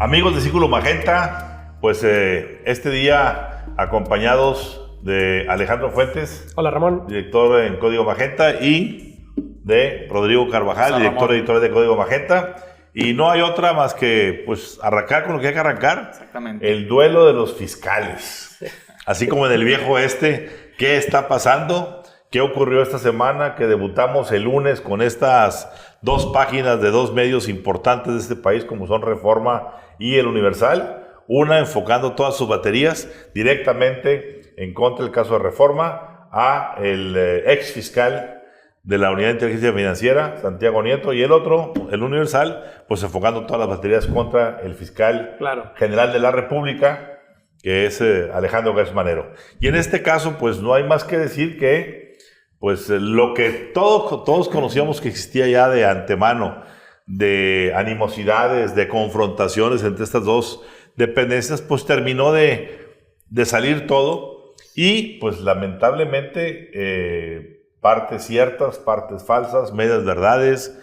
Amigos de Círculo Magenta, pues este día acompañados de Alejandro Fuentes. Hola, Ramón. Director en Código Magenta, y de Rodrigo Carvajal, Hola, director Ramón. editorial de Código Magenta. Y no hay otra más que pues arrancar con lo que hay que arrancar. Exactamente. El duelo de los fiscales. Así como en el viejo oeste, ¿qué está pasando? ¿Qué ocurrió esta semana? Que debutamos el lunes con estas dos páginas de dos medios importantes de este país, como son Reforma y El Universal. Una enfocando todas sus baterías directamente en contra del caso de Reforma a el ex fiscal de la Unidad de Inteligencia Financiera, Santiago Nieto, y el otro, El Universal, pues enfocando todas las baterías contra el fiscal general de la República, que es Alejandro Gertz Manero. Y en este caso, pues no hay más que decir que pues lo que todos conocíamos que existía ya de antemano, de animosidades, de confrontaciones entre estas dos dependencias, pues terminó de salir todo, y pues lamentablemente partes ciertas, partes falsas, medias verdades,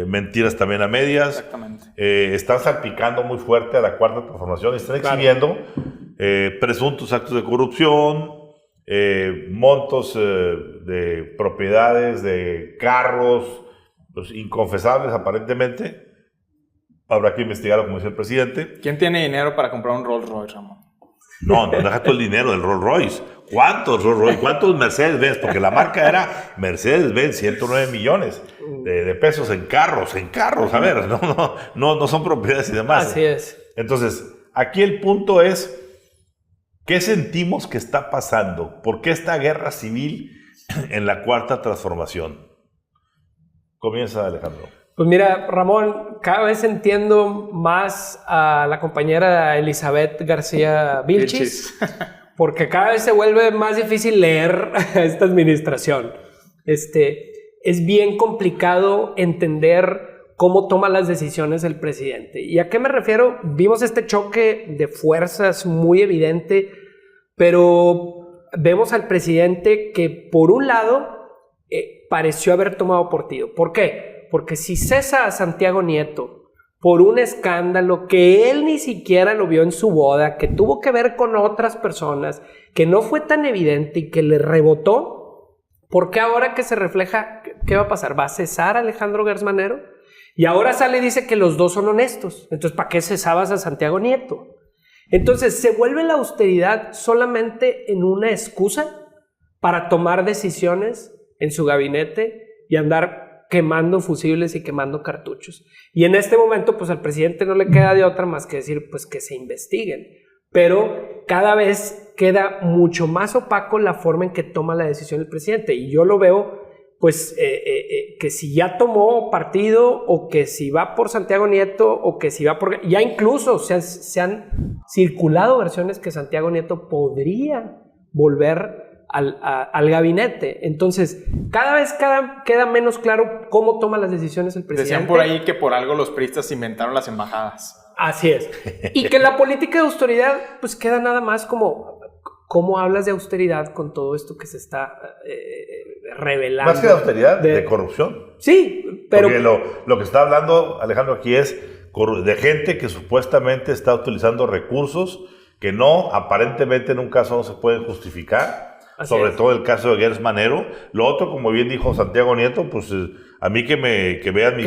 mentiras también a medias. Exactamente. Están salpicando muy fuerte a la Cuarta Transformación, están exhibiendo presuntos actos de corrupción, montos de propiedades, de carros, pues, inconfesables aparentemente. Habrá que investigarlo, como dice el presidente. ¿Quién tiene dinero para comprar un Rolls Royce, Ramón? No deja todo el dinero del Rolls Royce. ¿Cuántos Rolls Royce? ¿Cuántos Mercedes-Benz? Porque la marca era Mercedes-Benz, 109 millones de pesos en carros. A ver, no son propiedades y demás. Así es. Entonces, aquí el punto es, ¿qué sentimos que está pasando? ¿Por qué esta guerra civil en la Cuarta Transformación? Comienza, Alejandro. Pues mira, Ramón, cada vez entiendo más a la compañera Elizabeth García Vilchis, porque cada vez se vuelve más difícil leer a esta administración. Es bien complicado entender cómo toma las decisiones el presidente. ¿Y a qué me refiero? Vimos este choque de fuerzas muy evidente, pero vemos al presidente que, por un lado, pareció haber tomado partido. ¿Por qué? Porque si cesa a Santiago Nieto por un escándalo que él ni siquiera lo vio en su boda, que tuvo que ver con otras personas, que no fue tan evidente y que le rebotó, ¿por qué ahora que se refleja, qué va a pasar? ¿Va a cesar a Alejandro Gertz Manero? Y ahora sale y dice que los dos son honestos. Entonces, ¿para qué cesabas a Santiago Nieto? Entonces, se vuelve la austeridad solamente en una excusa para tomar decisiones en su gabinete y andar quemando fusibles y quemando cartuchos. Y en este momento, pues al presidente no le queda de otra más que decir, pues que se investiguen. Pero cada vez queda mucho más opaco la forma en que toma la decisión el presidente. Y yo lo veo, pues, que si ya tomó partido, o que si va por Santiago Nieto, o que si va por... Ya incluso se han circulado versiones que Santiago Nieto podría volver al gabinete. Entonces, cada vez queda menos claro cómo toma las decisiones el presidente. Decían por ahí que por algo los priistas inventaron las embajadas. Así es. Y que la política de austeridad, pues queda nada más como cómo hablas de austeridad con todo esto que se está revelando. Más que de austeridad, de corrupción. Sí, pero... Porque lo que está hablando Alejandro aquí es de gente que supuestamente está utilizando recursos que aparentemente en un caso no se pueden justificar. Sobre todo el caso de Gertz Manero. Lo otro, como bien dijo Santiago Nieto, pues a mí que vean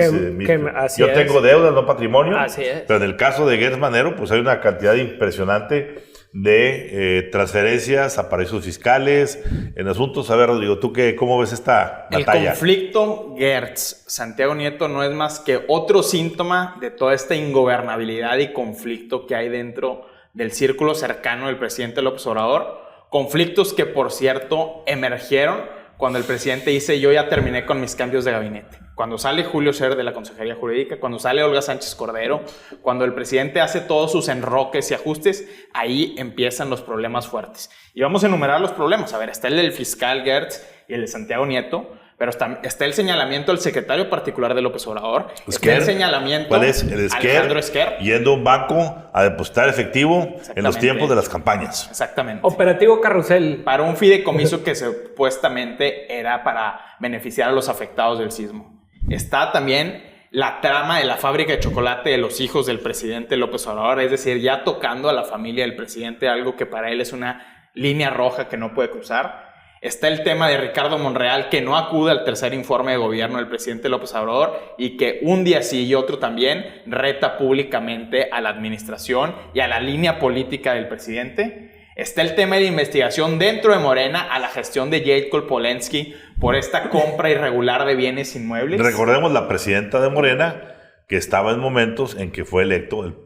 yo tengo deudas, no patrimonio. Así es. Pero en el caso de Gertz Manero, pues hay una cantidad impresionante de transferencias a paraísos fiscales, en asuntos. A ver, Rodrigo, ¿tú cómo ves esta batalla? El conflicto Gertz-Santiago Nieto no es más que otro síntoma de toda esta ingobernabilidad y conflicto que hay dentro del círculo cercano del presidente López Obrador. Conflictos que, por cierto, emergieron cuando el presidente dice: yo ya terminé con mis cambios de gabinete. Cuando sale Julio Scherer de la Consejería Jurídica, cuando sale Olga Sánchez Cordero, cuando el presidente hace todos sus enroques y ajustes, ahí empiezan los problemas fuertes. Y vamos a enumerar los problemas. A ver, está el del fiscal Gertz y el de Santiago Nieto, pero está el señalamiento del secretario particular de López Obrador. Está el señalamiento. ¿Cuál es? El Alejandro Esquer. Yendo a un banco a depositar efectivo en los tiempos de las campañas. Exactamente. Operativo Carrusel. Para un fideicomiso que supuestamente era para beneficiar a los afectados del sismo. Está también la trama de la fábrica de chocolate de los hijos del presidente López Obrador, es decir, ya tocando a la familia del presidente, algo que para él es una línea roja que no puede cruzar. Está el tema de Ricardo Monreal, que no acude al tercer informe de gobierno del presidente López Obrador y que un día sí y otro también reta públicamente a la administración y a la línea política del presidente. Está el tema de investigación dentro de Morena a la gestión de Jacob Polensky por esta compra irregular de bienes inmuebles. Recordemos la presidenta de Morena, que estaba en momentos en que fue electo el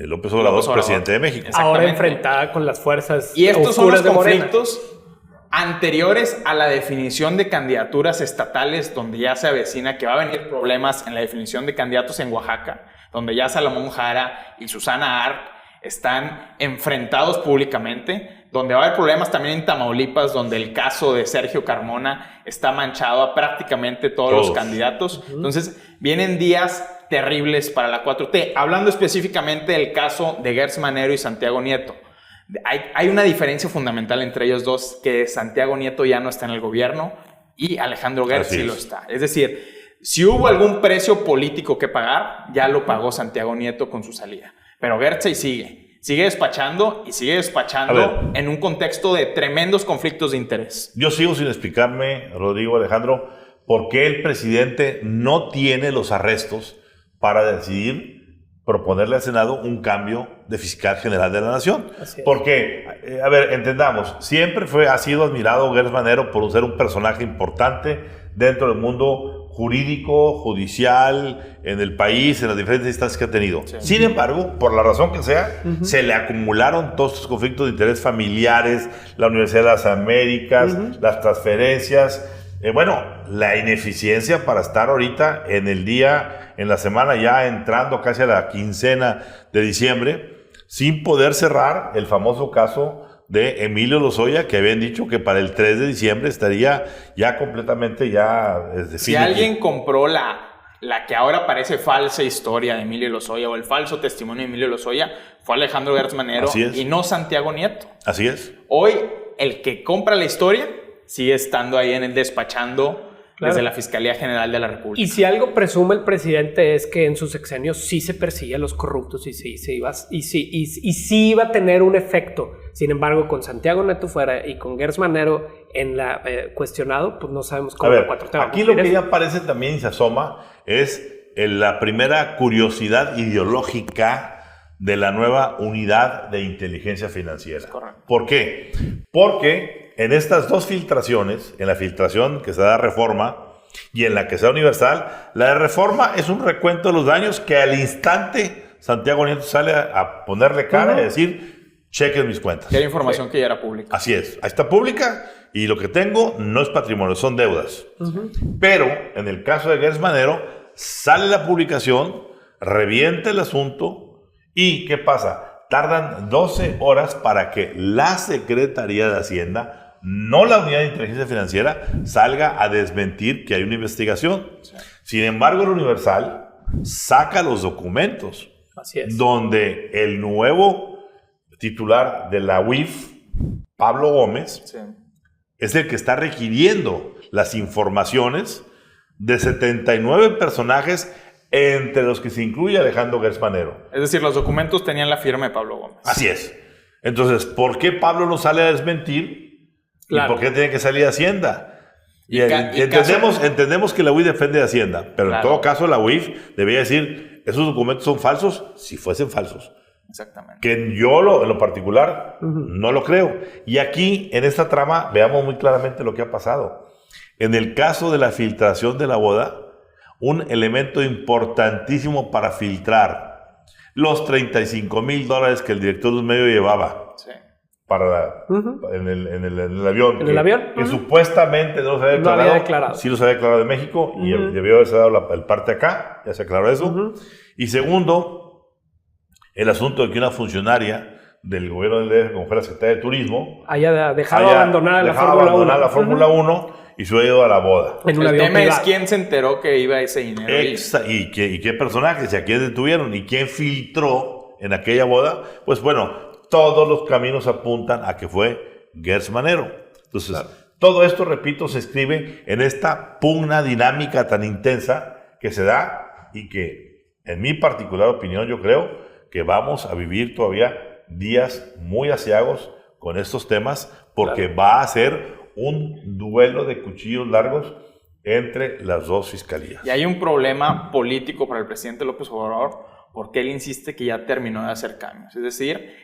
López Obrador presidente de México. Ahora enfrentada con las fuerzas y estos son los de conflictos anteriores a la definición de candidaturas estatales, donde ya se avecina que va a venir problemas en la definición de candidatos en Oaxaca, donde ya Salomón Jara y Susana Art están enfrentados públicamente, donde va a haber problemas también en Tamaulipas, donde el caso de Sergio Carmona está manchado a prácticamente todos los candidatos. Entonces, vienen días terribles para la 4T. Hablando específicamente del caso de Gertz Manero y Santiago Nieto, hay una diferencia fundamental entre ellos dos, que Santiago Nieto ya no está en el gobierno y Alejandro Gertz sí lo está. Es decir, si hubo algún precio político que pagar, ya lo pagó Santiago Nieto con su salida. Pero Gertz sigue despachando y sigue despachando en un contexto de tremendos conflictos de interés. Yo sigo sin explicarme, Rodrigo, Alejandro, por qué el presidente no tiene los arrestos para decidir proponerle al Senado un cambio de fiscal general de la Nación. Porque, a ver, entendamos, siempre ha sido admirado Gertz Manero por ser un personaje importante dentro del mundo jurídico, judicial, en el país, en las diferentes instancias que ha tenido. Sí. Sin embargo, por la razón que sea, se le acumularon todos estos conflictos de interés familiares, la Universidad de las Américas, las transferencias, la ineficiencia para estar ahorita en el día, en la semana ya entrando casi a la quincena de diciembre, sin poder cerrar el famoso caso de Emilio Lozoya, que habían dicho que para el 3 de diciembre estaría ya completamente si alguien compró la que ahora parece falsa historia de Emilio Lozoya o el falso testimonio de Emilio Lozoya, fue Alejandro Gertz Manero y no Santiago Nieto. Así es. Hoy, el que compra la historia sigue estando ahí en el despachando desde la Fiscalía General de la República. Y si algo presume el presidente es que en sus sexenios sí se persigue a los corruptos y sí iba a tener un efecto. Sin embargo, con Santiago Nieto fuera y con Gertz Manero en la cuestionado, pues no sabemos cómo la 4T. Aquí lo que ya aparece también y se asoma es la primera curiosidad ideológica de la nueva unidad de inteligencia financiera. Correcto. ¿Por qué? Porque en estas dos filtraciones, en la filtración que se da a Reforma y en la que se da Universal, la de Reforma es un recuento de los daños que al instante Santiago Nieto sale a ponerle cara y decir, chequen mis cuentas. Que era información que ya era pública. Así es, ahí está pública y lo que tengo no es patrimonio, son deudas. Pero en el caso de Gertz Manero, sale la publicación, revienta el asunto y ¿qué pasa? Tardan 12 horas para que la Secretaría de Hacienda, no la Unidad de Inteligencia Financiera, salga a desmentir que hay una investigación. Sí. Sin embargo, el Universal saca los documentos. Así es. Donde el nuevo titular de la UIF, Pablo Gómez, es el que está requiriendo las informaciones de 79 personajes, entre los que se incluye Alejandro Gertz Manero. Es decir, los documentos tenían la firma de Pablo Gómez. Así es. Entonces, ¿por qué Pablo no sale a desmentir? Claro. ¿Y por qué tiene que salir Hacienda? Entendemos que la UIF defiende de Hacienda, pero en todo caso la UIF debería decir, ¿esos documentos son falsos? Si fuesen falsos. Exactamente. Que yo en lo particular no lo creo. Y aquí, en esta trama, veamos muy claramente lo que ha pasado. En el caso de la filtración de la boda, un elemento importantísimo para filtrar los $35,000 que el director de un medio llevaba para en el avión. ¿En el avión? Que supuestamente no se había declarado. Sí los había declarado de México y debió haberse dado el parte acá, ya se aclaró eso. Y segundo, el asunto de que una funcionaria del gobierno del DF, como fue la Secretaría de Turismo, haya dejado abandonada la Fórmula 1 y se ha ido a la boda. El tema es quién se enteró que iba ese dinero. Y qué personajes, y a quién detuvieron, y quién filtró en aquella boda. Pues bueno, todos los caminos apuntan a que fue Gertz Manero. Entonces, todo esto, repito, se escribe en esta pugna dinámica tan intensa que se da y que, en mi particular opinión, yo creo que vamos a vivir todavía días muy aciagos con estos temas, porque va a ser un duelo de cuchillos largos entre las dos fiscalías. Y hay un problema político para el presidente López Obrador, porque él insiste que ya terminó de hacer cambios. Es decir,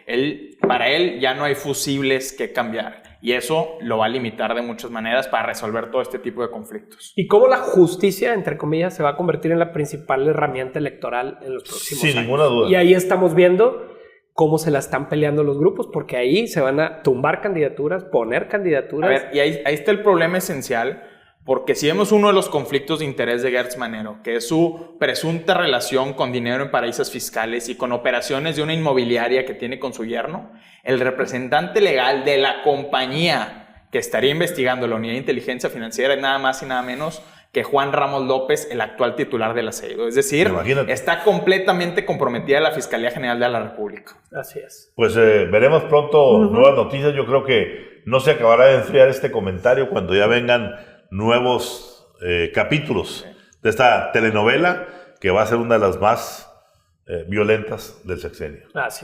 para él ya no hay fusibles que cambiar. Y eso lo va a limitar de muchas maneras para resolver todo este tipo de conflictos. Y cómo la justicia, entre comillas, se va a convertir en la principal herramienta electoral en los próximos años. Sin ninguna duda. Y ahí estamos viendo cómo se la están peleando los grupos, porque ahí se van a tumbar candidaturas, poner candidaturas. A ver, y ahí está el problema esencial, porque si vemos uno de los conflictos de interés de Gertz Manero, que es su presunta relación con dinero en paraísos fiscales y con operaciones de una inmobiliaria que tiene con su yerno, el representante legal de la compañía que estaría investigando la unidad de inteligencia financiera es nada más y nada menos que Juan Ramos López, el actual titular del ASEIDO. Es decir, está completamente comprometida la Fiscalía General de la República. Así es. Pues veremos pronto nuevas noticias. Yo creo que no se acabará de enfriar este comentario cuando ya vengan nuevos capítulos de esta telenovela que va a ser una de las más violentas del sexenio. Así